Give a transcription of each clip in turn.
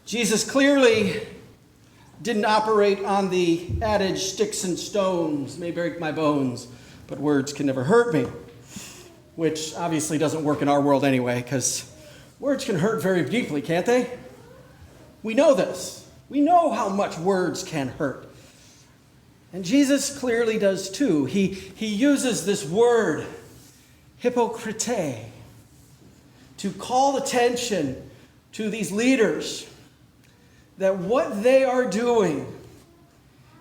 Jesus clearly didn't operate on the adage, sticks and stones may break my bones, but words can never hurt me, which obviously doesn't work in our world anyway, because words can hurt very deeply, can't they? We know this. We know how much words can hurt. And Jesus clearly does too. He uses this word, hypocrite, to call attention to these leaders that what they are doing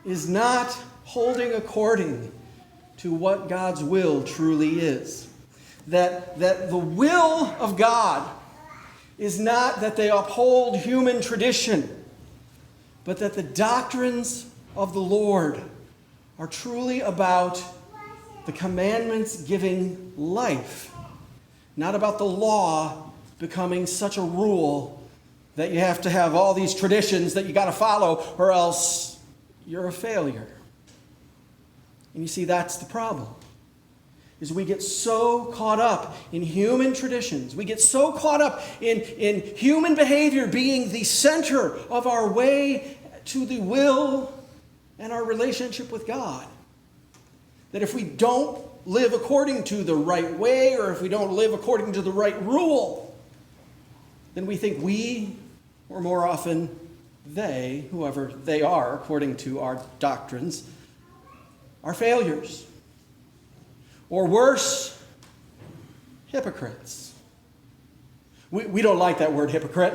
is not holding according to what God's will truly is. That the will of God is not that they uphold human tradition, but that the doctrines of the Lord are truly about the commandments giving life, not about the law becoming such a rule that you have to have all these traditions that you got to follow or else you're a failure. And you see, that's the problem. Is we get so caught up in human traditions. We get so caught up in human behavior being the center of our way to the will and our relationship with God, that if we don't live according to the right way, or if we don't live according to the right rule, then we think we, or more often they, whoever they are according to our doctrines, are failures. Or worse, hypocrites. We don't like that word hypocrite.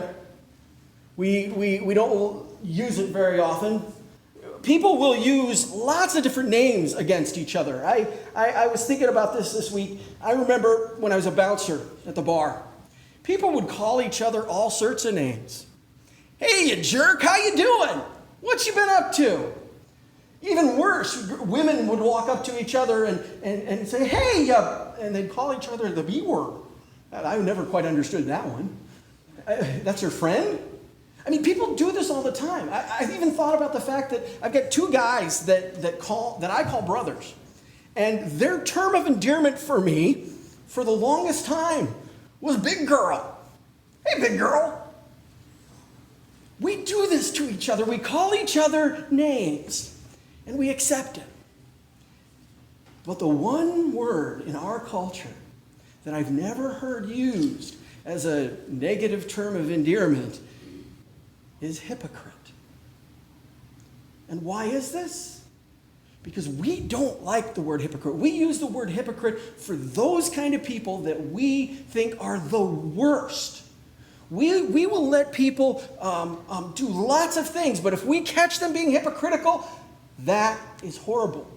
We don't use it very often. People will use lots of different names against each other. I was thinking about this week. I remember when I was a bouncer at the bar. People would call each other all sorts of names. Hey, you jerk, how you doing? What you been up to? Even worse, women would walk up to each other and say, hey, and they'd call each other the B word. I never quite understood that one. That's your friend? I mean, people do this all the time. I've even thought about the fact that I've got two guys that I call brothers. And their term of endearment for me, for the longest time, was big girl. Hey, big girl. We do this to each other. We call each other names, and we accept it. But the one word in our culture that I've never heard used as a negative term of endearment is hypocrite. And why is this? Because we don't like the word hypocrite. We use the word hypocrite for those kind of people that we think are the worst. We will let people do lots of things, but if we catch them being hypocritical, that is horrible.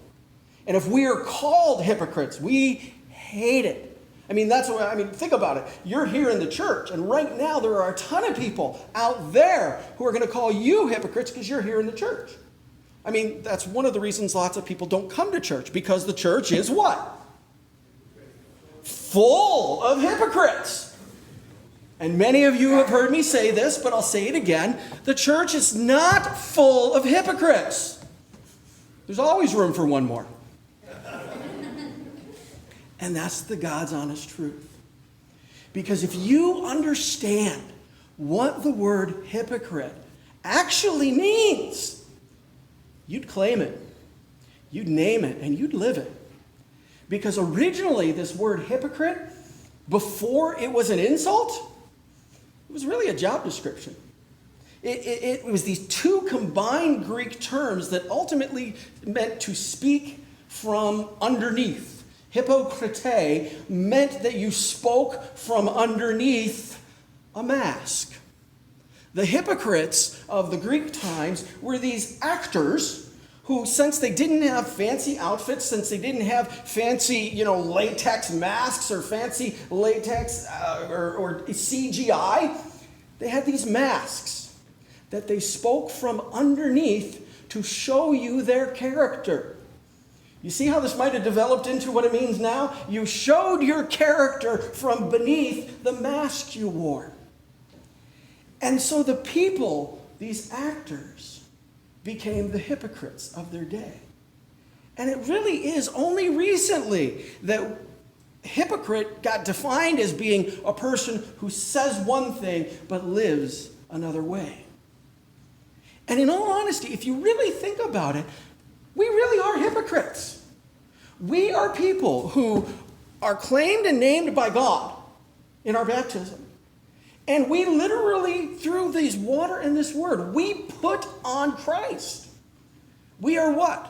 And if we are called hypocrites, we hate it. Think about it. You're here in the church, and right now there are a ton of people out there who are going to call you hypocrites because you're here in the church. I mean, that's one of the reasons lots of people don't come to church, because the church is what? Full of hypocrites. And many of you have heard me say this, but I'll say it again. The church is not full of hypocrites. There's always room for one more. And that's the God's honest truth. Because if you understand what the word hypocrite actually means, you'd claim it, you'd name it, and you'd live it. Because originally this word hypocrite, before it was an insult, it was really a job description. It was these two combined Greek terms that ultimately meant to speak from underneath. Hypocrite meant that you spoke from underneath a mask. The hypocrites of the Greek times were these actors who, since they didn't have fancy outfits, since they didn't have fancy, latex masks or fancy latex or CGI, they had these masks that they spoke from underneath to show you their character. You see how this might have developed into what it means now? You showed your character from beneath the mask you wore. And so the people, these actors, became the hypocrites of their day. And it really is only recently that hypocrite got defined as being a person who says one thing but lives another way. And in all honesty, if you really think about it, we really are hypocrites. We are people who are claimed and named by God in our baptism. And we literally, through these water and this word, we put on Christ. We are what?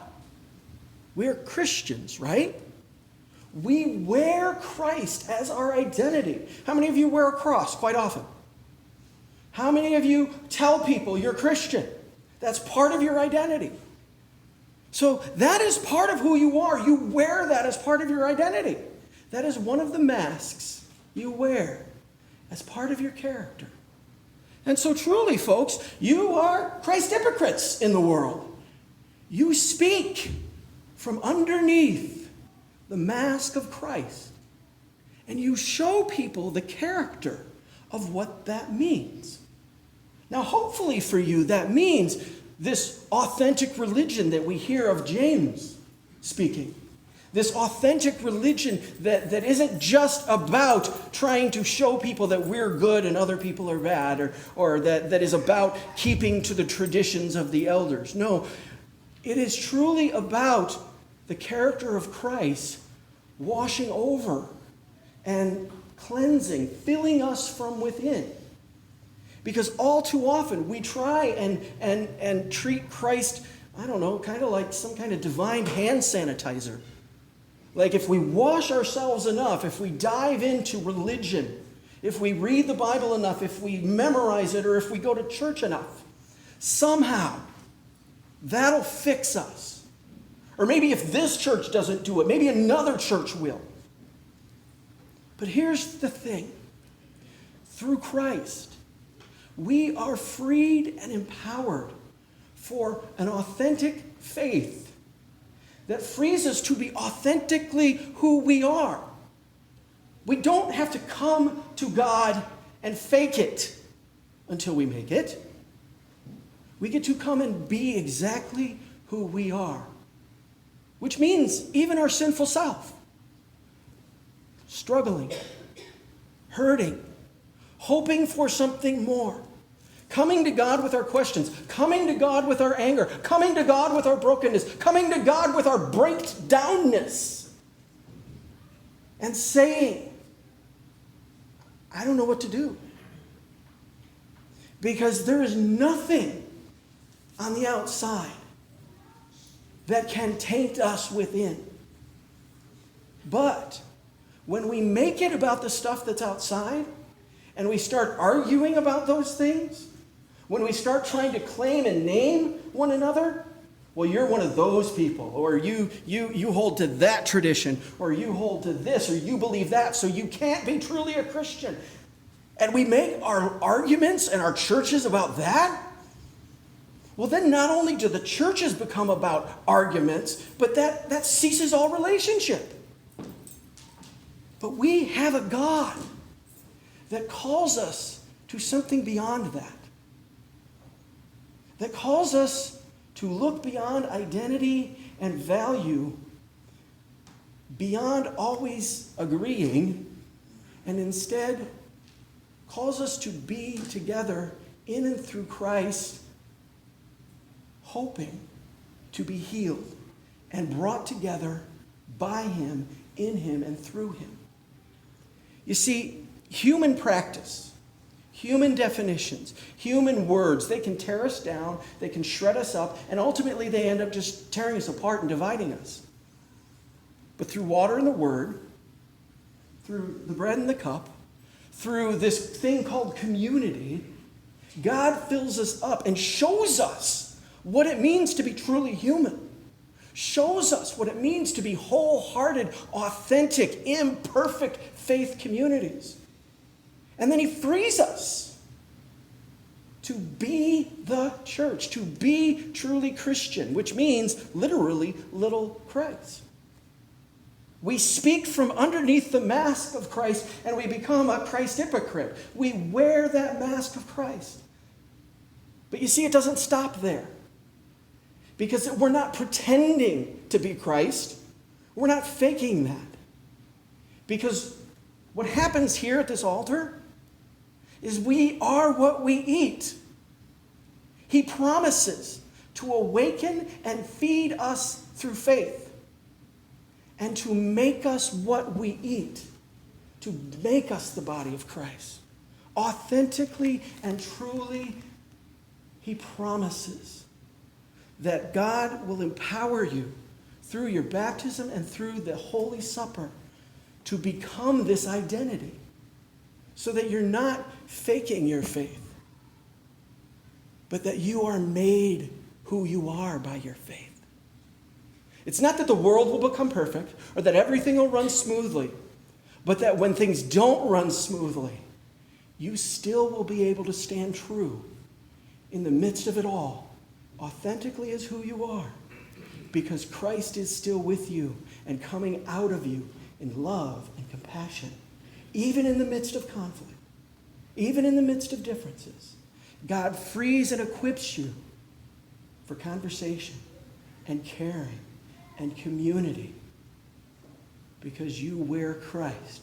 We are Christians, right? We wear Christ as our identity. How many of you wear a cross quite often? How many of you tell people you're Christian? That's part of your identity. So that is part of who you are. You wear that as part of your identity. That is one of the masks you wear as part of your character. And so truly, folks, you are Christ hypocrites in the world. You speak from underneath the mask of Christ. And you show people the character of what that means. Now, hopefully for you, that means this authentic religion that we hear of James speaking. This authentic religion that isn't just about trying to show people that we're good and other people are bad, or that is about keeping to the traditions of the elders. No, it is truly about the character of Christ washing over and cleansing, filling us from within. Because all too often we try and treat Christ, I don't know, kind of like some kind of divine hand sanitizer. Like if we wash ourselves enough, if we dive into religion, if we read the Bible enough, if we memorize it, or if we go to church enough, somehow that'll fix us. Or maybe if this church doesn't do it, maybe another church will. But here's the thing. Through Christ, we are freed and empowered for an authentic faith that frees us to be authentically who we are. We don't have to come to God and fake it until we make it. We get to come and be exactly who we are, which means even our sinful self, struggling, hurting, hoping for something more, coming to God with our questions, coming to God with our anger, coming to God with our brokenness, coming to God with our breakdownness, and saying, I don't know what to do. Because there is nothing on the outside that can taint us within. But when we make it about the stuff that's outside, and we start arguing about those things, when we start trying to claim and name one another, well, you're one of those people, or you hold to that tradition, or you hold to this, or you believe that, so you can't be truly a Christian. And we make our arguments and our churches about that. Well, then not only do the churches become about arguments, but that ceases all relationship. But we have a God that calls us to something beyond that. That calls us to look beyond identity and value, beyond always agreeing, and instead calls us to be together in and through Christ, hoping to be healed and brought together by Him, in Him, and through Him. You see, human practice, human definitions, human words, they can tear us down, they can shred us up, and ultimately they end up just tearing us apart and dividing us. But through water and the Word, through the bread and the cup, through this thing called community, God fills us up and shows us what it means to be truly human. Shows us what it means to be wholehearted, authentic, imperfect faith communities. And then He frees us to be the church, to be truly Christian, which means literally little Christ. We speak from underneath the mask of Christ and we become a Christ hypocrite. We wear that mask of Christ. But you see, it doesn't stop there. Because we're not pretending to be Christ. We're not faking that. Because what happens here at this altar is we are what we eat. He promises to awaken and feed us through faith and to make us what we eat, to make us the body of Christ. Authentically and truly, he promises that God will empower you through your baptism and through the Holy Supper to become this identity so that you're not faking your faith, but that you are made who you are by your faith. It's not that the world will become perfect or that everything will run smoothly, but that when things don't run smoothly, you still will be able to stand true in the midst of it all, authentically as who you are, because Christ is still with you and coming out of you in love and compassion, even in the midst of conflict, even in the midst of differences. God frees and equips you for conversation and caring and community because you wear Christ,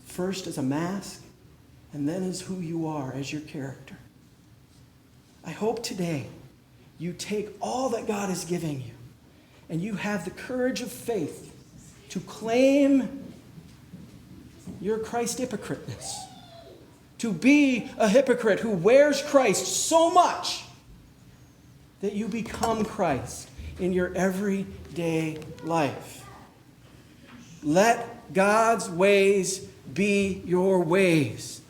first as a mask and then as who you are, as your character. I hope today you take all that God is giving you and you have the courage of faith to claim your Christ hypocriteness, to be a hypocrite who wears Christ so much that you become Christ in your everyday life. Let God's ways be your ways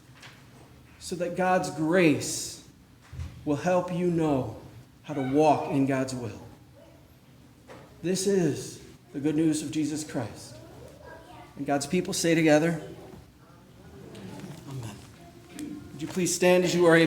so that God's grace will help you know how to walk in God's will. This is the good news of Jesus Christ. And God's people say together, Amen. Would you please stand as you are able?